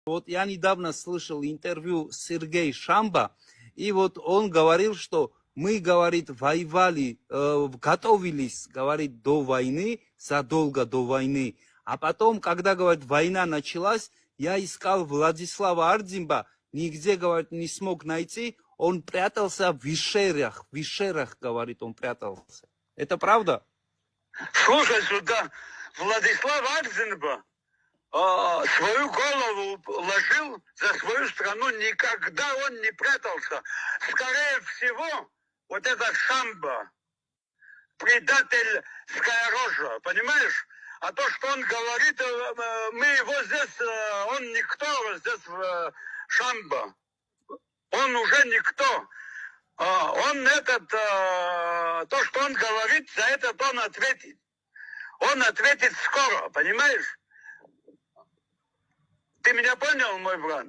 Вот я недавно слышал интервью Сергея Шамба, и вот он говорил, что мы, говорит, воевали, готовились, говорит, до войны, задолго до войны. А потом, когда, говорит, война началась, я искал Владислава Ардзимба, нигде, говорит, не смог найти. Он прятался в Вишерах, говорит, он прятался. Это правда? Слушай сюда, Владислав Ардзинба свою голову ложил за свою страну, никогда он не прятался. Скорее всего, вот этот Шамба, предательская рожа, понимаешь? А то, что он говорит, мы его здесь, он никто здесь, Шамба. Он уже никто. Он то, что он говорит, за это он ответит. Он ответит скоро, понимаешь? Ты меня понял, мой брат?